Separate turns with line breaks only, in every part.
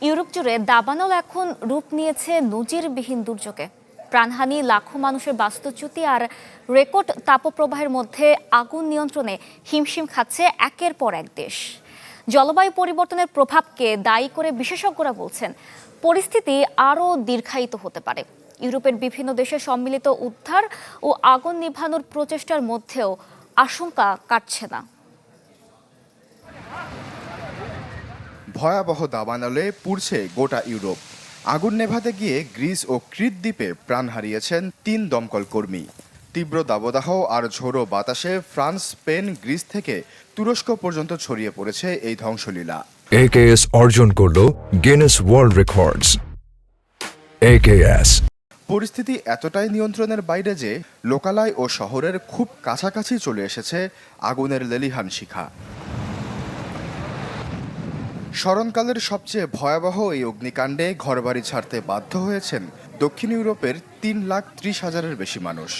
Europe জুড়ে দাবানল এখন রূপ নিয়েছে নজিরবিহীন দুর্যোগে। প্রাণহানি, লাখো মানুষের বাস্তুচ্যুতি আর রেকর্ড তাপপ্রবাহের মধ্যে আগুন নিয়ন্ত্রণে হিমশিম খাচ্ছে একের পর এক দেশ। জলবায়ু পরিবর্তনের প্রভাবকে দায়ী করে বিশেষজ্ঞরা বলছেন পরিস্থিতি আরও দীর্ঘায়িত হতে পারে। ইউরোপের বিভিন্ন দেশে সম্মিলিত উদ্ধার ও আগুন নিভানোর প্রচেষ্টার মধ্যেও আশঙ্কা কাটছে না।
ভয়াবহ দাবানলে পুড়ছে গোটা ইউরোপ। আগুন নেভাতে গিয়ে গ্রিস ও ক্রিট দ্বীপে প্রাণ হারিয়েছেন 3 দমকল কর্মী। তীব্র দাবদাহ আর ঝোড়ো বাতাসে ফ্রান্স, স্পেন, গ্রিস থেকে তুরস্ক পর্যন্ত ছড়িয়ে পড়েছে এই ধ্বংসলীলা।
AKS অর্জন করল গিনেস ওয়ার্ল্ড রেকর্ডস। AKS
পরিস্থিতি এতটাই নিয়ন্ত্রণের বাইরে যে লোকালয় ও শহরের খুব কাছাকাছি চলে এসেছে আগুনের লেলিহান শিখা। স্মরণকালের সবচেয়ে ভয়াবহ এই অগ্নিকাণ্ডে ঘরবাড়ি ছাড়তে বাধ্য হয়েছেন দক্ষিণ ইউরোপের 3,30,000-এর বেশি মানুষ।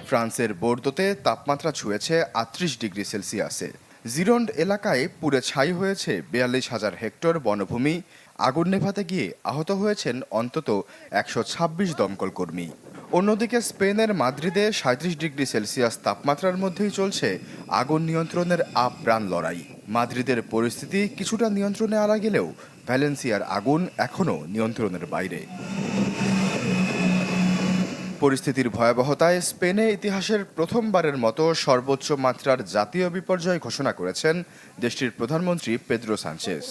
ফ্রান্সের বোর্দোতে তাপমাত্রা ছুঁয়েছে 38 ডিগ্রি সেলসিয়াসে। জিরন্ড এলাকায় পুড়ে ছাই হয়েছে 42,000 হেক্টর বনভূমি। আগুন নেভাতে গিয়ে আহত হয়েছেন অন্তত 126 দমকল কর্মী। অন্যদিকে স্পেনের মাদ্রিদে 37 ডিগ্রি সেলসিয়াস তাপমাত্রার মধ্যেই চলছে আগুন নিয়ন্ত্রণের আপ্রাণ লড়াই। মাদ্রিদের পরিস্থিতি কিছুটা নিয়ন্ত্রণে আনা গেলেও ভ্যালেন্সিয়ার আগুন এখনও নিয়ন্ত্রণের বাইরে। পরিস্থিতির ভয়াবহতায় স্পেনে ইতিহাসের প্রথমবারের মতো সর্বোচ্চ মাত্রার জাতীয় বিপর্যয় ঘোষণা করেছেন দেশটির প্রধানমন্ত্রী পেদ্রো সানচেজ।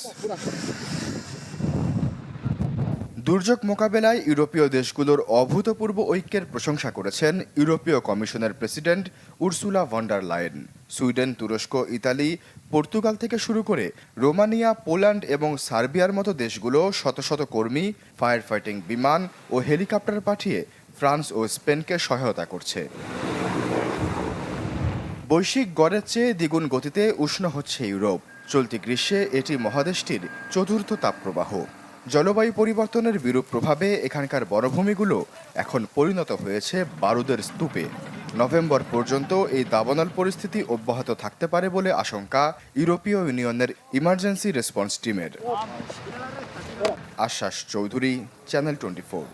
দুর্যোগ মোকাবেলায় ইউরোপীয় দেশগুলোর অভূতপূর্ব ঐক্যের প্রশংসা করেছেন ইউরোপীয় কমিশনের president Ursula von der Leyen. Sweden, তুরস্ক, ইতালি, পর্তুগাল থেকে শুরু করে রোমানিয়া, পোল্যান্ড এবং সার্বিয়ার মতো দেশগুলো শত শত কর্মী, ফায়ার ফাইটিং বিমান ও হেলিকপ্টার পাঠিয়ে ফ্রান্স ও স্পেনকে সহায়তা করছে। বৈশ্বিক গড়ের চেয়ে দ্বিগুণ গতিতে উষ্ণ হচ্ছে ইউরোপ। চলতি গ্রীষ্মে এটি মহাদেশটির চতুর্থ তাপপ্রবাহ। জলবায়ু পরিবর্তনের বিরূপ প্রভাবে এখানকার বনভূমিগুলো এখন পরিণত হয়েছে বারুদের স্তূপে। নভেম্বর পর্যন্ত এই দাবানল পরিস্থিতি অব্যাহত থাকতে পারে বলে আশঙ্কা ইউরোপীয় ইউনিয়নের ইমার্জেন্সি রেসপন্স টিমের। আশ্বাস চৌধুরী, চ্যানেল 24।